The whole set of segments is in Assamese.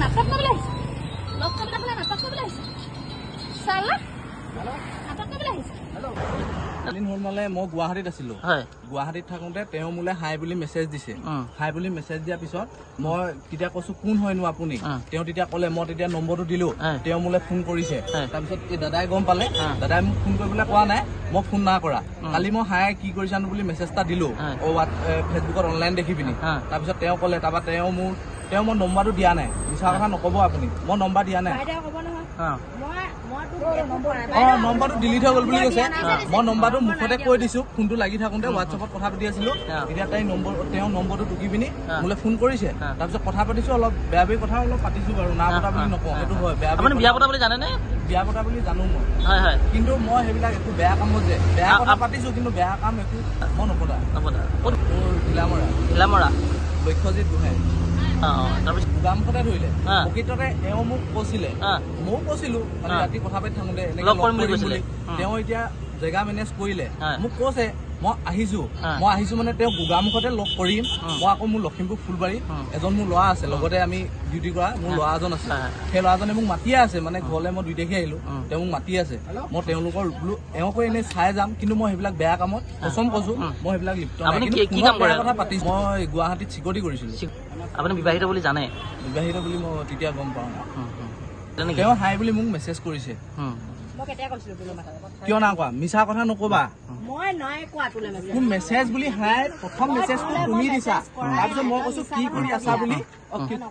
নাটক কৰিবলৈ আহিছে লগ কৰিবলৈ আপোনাৰ নাটক কৰিবলৈ আহিছে চালা নাটক কৰিবলৈ আহিছে দিন হ'ল মানে মই গুৱাহাটীত আছিলো গুৱাহাটীত থাকোঁতে তেওঁ মোলে হাই বুলি মেছেজ দিছে হাই বুলি মেছেজ দিয়াৰ পিছত মই তেতিয়া কৈছো কোন হয়নো আপুনি তেওঁ তেতিয়া ক'লে মই তেতিয়া নম্বৰটো দিলো তেওঁ মোলে ফোন কৰিছে তাৰপিছত এই দাদাই গম পালে দাদাই মোক ফোন কৰিবলৈ কোৱা নাই মই ফোন না কৰা কালি মই হাই কি কৰিছানো বুলি মেছেজ এটা দিলো ফেচবুকত অনলাইন দেখি পিনি তাৰপিছত তেওঁ ক'লে তাৰপৰা তেওঁ মই নম্বৰটো দিয়া নাই মিছা কথা নক'ব আপুনি মই নম্বৰ দিয়া নাই নম্বৰটো ডিলিট হৈ গ'ল বুলি কৈছে মই নম্বৰটো মুখতে কৈ দিছো ফোনটো লাগি থাকোঁতে হোৱাটছএপত কথা পাতি আছিলো এতিয়া তেওঁ নম্বৰটো টুকি পিনি মোলে ফোন কৰিছে তাৰপিছত কথা পাতিছো অলপ বেয়া বেয়া কথা অলপ পাতিছো বাৰু না পতা বুলি নকওঁ সেইটো হয় বিয়া পতা বুলি জানেনে বিয়া পতা বুলি জানো মই কিন্তু মই সেইবিলাক একো বেয়া কামত যে বেয়া কথা পাতিছো কিন্তু বেয়া কাম একো মই নপতা ঘিলামৰা লক্ষ্যজিত গোহাঁই গোগামুখতে ধৰিলে প্ৰকৃততে এওঁ মোক কৈছিলে ময়ো কৈছিলো মানে ৰাতি কথা পাতি থাকোঁতে এনেকে তেওঁ এতিয়া জেগা মেনেজ কৰিলে মোক কৈছে মই আহিছো মানে তেওঁ গোগামুখতে লগ কৰিম মই আকৌ মোৰ লখিমপুৰ ফুলবাৰী এজন মোৰ ল'ৰা আছে লগতে আমি ডিউটি কৰা মোৰ ল'ৰা এজন আছে সেই ল'ৰাজনে মোক মাতিয়ে আছে মানে ঘৰলৈ মই 2 তাৰিখে আহিলো তেওঁ মোক মাতি আছে মই তেওঁলোকৰ বোলো এওঁকো এনেই চাই যাম কিন্তু মই সেইবিলাক বেয়া কামত কচম কৈছো মই সেইবিলাক লিপ্ত কথা পাতিছো মই গুৱাহাটীত চিকিউৰিটি কৰিছিলো আপুনি বিবাহিত বুলি জানে বিবাহিত বুলি মই তেতিয়া গম পাওঁ তেওঁ হাই বুলি মোক মেছেজ কৰিছে কিয় না কোৱা মিছা কথা নকবা কোন মেছেজ বুলি হাই প্ৰথম মেছেজটো তুমি দিছা তাৰপিছত মই কৈছো কি কৰি আছা বুলি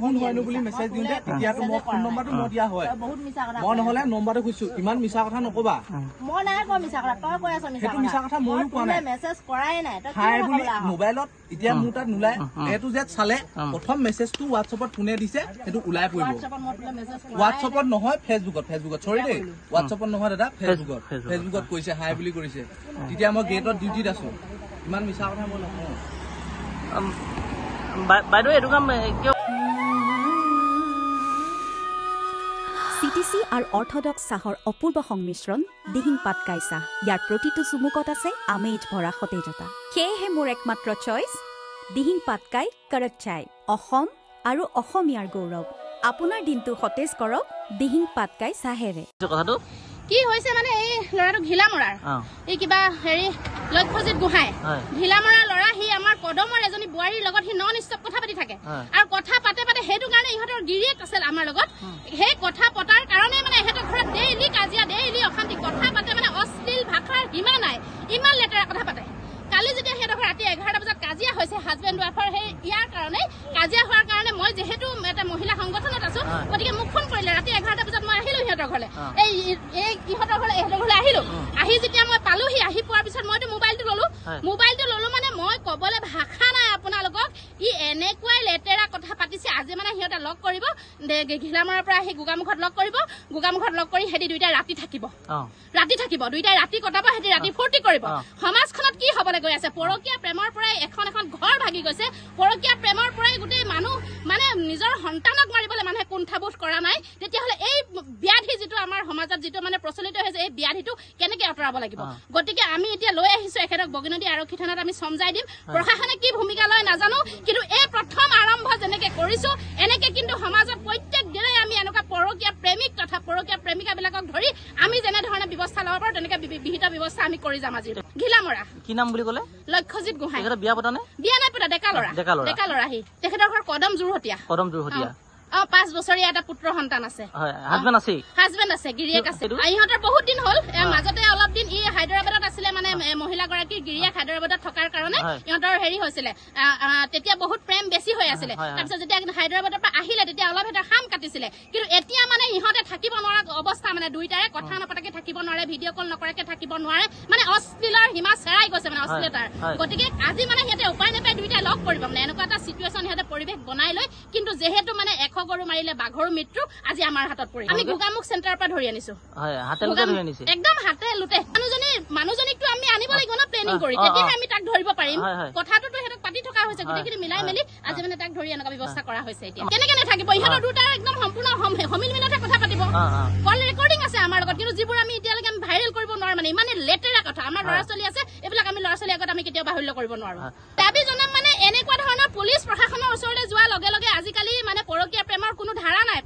কোন হয়নো বুলি মেছেজ দিওঁতে তেতিয়াতো মই ফোন নম্বৰটো মই দিয়া হয় মই নহ'লে নম্বৰটো খুজিছো ইমান মিছা কথা নকবা সেইটো মিছা কথা ময়ো কোৱা নাই হাই বুলি মোবাইলত এতিয়া মোৰ তাত নোলায় এইটো যে চালে প্ৰথম মেছেজটো হোৱাটছএপত কোনে দিছে সেইটো ওলাই পৰিব হোৱাটছএপত নহয় ফেচবুকত চৰি দেই হোৱাটছএপত নহয় দাদা ফেচবুকত কৈছে হাই বুলি কৰিছে তেতিয়া মই গেটত ডিউটিত আছো ইমান মিছা কথা মই নকওঁ বাইদেউ এইটো কাম কিয় CTC আৰু অৰ্থডক্স চাহৰ অপূৰ্ব সংমিশ্ৰণ দিহিং পাটকাই চাহ ইয়াৰ প্ৰতিটো চুমুকত আছে আমেজ ভৰা সতেজতা সেয়েহে মোৰ একমাত্ৰ চইচ দিহিং পাটকাই কৰক চাই অসম আৰু অসমীয়াৰ গৌৰৱ আপোনাৰ দিনটো সতেজ কৰক দিহিং পাটকাই চাহেৰে কথাটো কি হৈছে মানে এই ল'ৰাটো ঘিলামৰাৰ এই কিবা হেৰি লক্ষ্যজিত গোহাঁই ঘিলামৰাৰ ল'ৰা সি আমাৰ কদমৰ এজনী বোৱাৰীৰ লগত সি নন ষ্টপ কথা পাতি থাকে আৰু কথা পাতে সেইটো কাৰণে ইহঁতৰ গিৰিয়েক আছিল আমাৰ লগত সেই কথা পতাৰ কাৰণে মানে ইহঁতৰ ঘৰত ডেইলি কাজিয়া ডেইলি অশান্তি কথা পাতে মানে অশ্লীল ভাষাৰ সীমা নাই ইমান লেতেৰা কথা পাতে কালি যেতিয়া সিহঁতৰ ৰাতি 11টা বজাত কাজিয়া হৈছে হাজবেণ্ড ৱাইফৰ সেই ইয়াৰ কাৰণে কাজিয়া হোৱাৰ কাৰণে মই যিহেতু এটা মহিলা সংগঠনত আছো গতিকে মোক ফোন কৰিলে ৰাতি 11টা বজাত মই আহিলো সিহঁতৰ ঘৰলৈ এই ইহঁতৰ ঘৰলৈ আহিলো আহি যেতিয়া মই পালোহি আহি পোৱাৰ পিছত মইতো মোবাইলটো ললো মানে মই ক'বলৈ ভাষা নাই আপোনালোকক ই এনেকুৱাই লেতেৰা কথা পাতিছে আজি মানে সিহঁতে লগ কৰিব ঘিলামৰাৰ পৰা আহি গোগামুখত লগ কৰি সিহঁতি দুইটাই ৰাতি থাকিব দুইটাই ৰাতি কটাব সিহঁতি ৰাতি ফূৰ্তি কৰিব সমাজখনত কি হ'বলৈ গৈ আছে পৰকীয়া প্ৰেমৰ পৰাই এখন ঘৰ ভাগি গৈছে পৰকীয়া প্ৰেমৰ পৰাই গোটেই মানুহ মানে নিজৰ সন্তানক মাৰিবলৈ মানুহে কুণ্ঠাবোধ কৰা নাই তেতিয়াহ'লে এই ব্যাধি যিটো আমাৰ সমাজত যিটো মানে প্ৰচলিত হৈছে এই ব্যাধিটো কেনেকৈ আঁতৰাব লাগিব গতিকে আমি এতিয়া লৈ আহিছো এখেতক বগীনদী আৰক্ষী থানাত আমি সমজাই দিম প্ৰশাসনে কি ভূমিকা লয় নাজানো কিন্তু এই প্ৰথম আৰম্ভ যেনেকৈ কৰিছো এনেকৈ কিন্তু সমাজত প্ৰত্যেক দিনাই আমি এনেকুৱা পৰকীয়া প্ৰেমিক তথা পৰকীয়া প্ৰেমিকাবিলাকক ধৰি আমি যেনেধৰণে ব্যৱস্থা ল'ব পাৰোঁ তেনেকৈ বিহিত ব্যৱস্থা আমি কৰি যাম আজি ঘিলামৰা কি নাম বুলি ক'লে লক্ষ্যজিত গোহাঁই বিয়া পতা নে বিয়া নাই পতা ডেকা ল'ৰা সি তেখেতৰ ঘৰ কদম যোৰহতীয়া 5 বছৰীয়া এটা পুত্ৰ সন্তান আছে হাজবেণ্ড আছে গিৰিয়েক আছে ইহঁতৰ বহুত দিন হ'ল মাজতে অলপ দিন ই হায়দৰাবাদত আছিলে মানে মহিলাগৰাকীৰ গিৰিয়েক হায়দৰাবাদত থকাৰ কাৰণে ইহঁতৰ হেৰি হৈছিলে তেতিয়া বহুত প্ৰেম বেছি হৈ আছিলে তাৰপিছত যেতিয়া হায়দৰাবাদৰ পৰা আহিলে তেতিয়া অলপ সিহঁতৰ খাম কাটিছিলে কিন্তু এতিয়া মানে ইহঁতে থাকিব নোৱাৰা অৱস্থা মানে দুইটাৰে কথা নপতাকে থাকিব নোৱাৰে ভিডিঅ' কল নকৰাকে থাকিব নোৱাৰে মানে অশ্লীলৰ সীমা চেৰাই গৈছে মানে অশ্লীলতাৰ গতিকে আজি মানে সিহঁতে উপায় নাপায় দুইটাই লগ কৰিব মানে এনেকুৱা এটা চিটুৱেশ্যন সিহঁতে পৰিৱেশ বনাই লৈ কিন্তু যিহেতু মানে গৰু মাৰিলে বাঘৰ মৃত্যু আজি আমাৰ হাতত পৰিল আমি গোগামুখ চেণ্টাৰৰ পৰা ধৰি আনিছো একদম হাতে লুটে মানুহজনীকতো আমি আনিব লাগিব ন প্লেনিং কৰি তেতিয়াহে আমি তাক ধৰিব পাৰিম কথাটোতো সিহঁতক পাতি থকা হৈছে গোটেইখিনি মিলাই মেলি আজি মানে তাক ধৰি এনেকুৱা ব্যৱস্থা কৰা হৈছে এতিয়া কেনেকে নাথাকিব ইহঁতৰ দুটা একদম সম্পূৰ্ণ সমিল মিলতে কথা পাতিব কল ৰেকৰ্ডিং আছে আমাৰ লগত কিন্তু যিবোৰ আমি এতিয়ালৈকে আমি ভাইৰেল কৰিব নোৱাৰো মানে ইমানে লেতেৰা কথা আমাৰ ল'ৰা ছোৱালী আছে এইবিলাক আমি ল'ৰা ছোৱালীৰ আগত আমি কেতিয়াও বাহুল্য কৰিব নোৱাৰো দাবী জনাম মানে এনেকুৱা ধৰণৰ পুলিচ প্ৰশাসনৰ ওচৰলৈ যোৱাৰ লগে লগে আজিকালি মানে পৰকীয়া প্ৰেমৰ কোনো ধাৰা নাই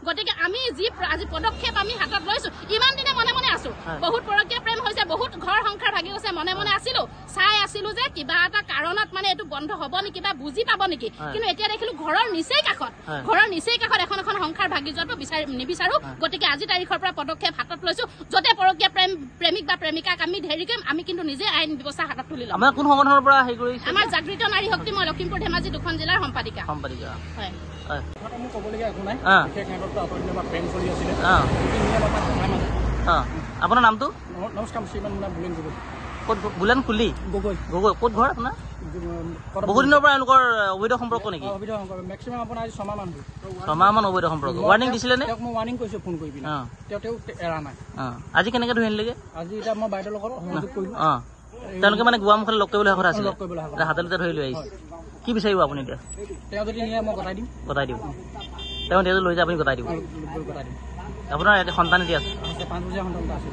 গতিকে আমি যি আজি পদক্ষেপ আমি হাতত লৈছো ইমান দিনে মনে মনে আছো বহুত পৰকীয়া প্ৰেম হৈছে বহুত ঘৰ সংসাৰ ভাগি গৈছে মনে মনে আছিলো চাই আছিলো যে কিবা এটা কাৰণত মানে এইটো বন্ধ হ'ব নেকি বা বুজি পাব নেকি কিন্তু এতিয়া দেখিলো ঘৰৰ নিচেই কাষত এখন এখন সংসাৰ ভাগি যোৱাটো নিবিচাৰো গতিকে আজি তাৰিখৰ পৰা পদক্ষেপ হাতত লৈছো যতে পৰকীয়া প্ৰেমিক বা প্ৰেমিকাক আমি ধৰি কৰিম আমি কিন্তু নিজে আইন ব্যৱস্থা হাতত তুলি ল'ম আমাৰ কোন সংগঠনৰ পৰা হেৰি কৰিছে আমাৰ জাগৃত নাৰী শক্তি মই লখিমপুৰ ধেমাজি 2খন জিলাৰ সম্পাদিকা হয় মোক ক'বলগীয়া একো নাই বিশেষ সিহঁতৰতো আপুনি আমাৰ প্ৰেম চলি আছিলে আপোনাৰ নামটো নমস্কাৰ শ্ৰীমান নাম বুলেন গগৈ ক'ত বুলেন কুলি গগৈ গগৈ ক'ত ঘৰ আপোনাৰ বহু দিনৰ পৰা এওঁলোকৰ অবৈধ সম্পৰ্ক নেকি অবৈধ সম্পৰ্ক মেক্সিমাম আপোনাৰ আজি 6 মাহ মান ছমাহমান অবৈধ সম্পৰ্ক ৱাৰ্ণিং দিছিলে নে তেওঁক মই ৱাৰ্ণিং কৰিছোঁ ফোন কৰি পিনে তেওঁ এৰা নাই আজি কেনেকৈ ধৰি আনিলেগে আজি এতিয়া মই বাইদেউৰ লগত সহযোগ কৰিলোঁ তেওঁলোকে মানে গোৱামুখলৈ লগ কৰিবলৈ কথা আছিলে হাতে লোতে ধৰি লৈ আহিছে কি বিচাৰিব আপুনি এতিয়া তেওঁ যদি নিয়ে মই গতাই দিম তেওঁ লৈ যায় আপুনি গতাই দিব আপোনাৰ ইয়াতে সন্তান এতিয়া আছে 5 বছৰীয়া সন্তান আছে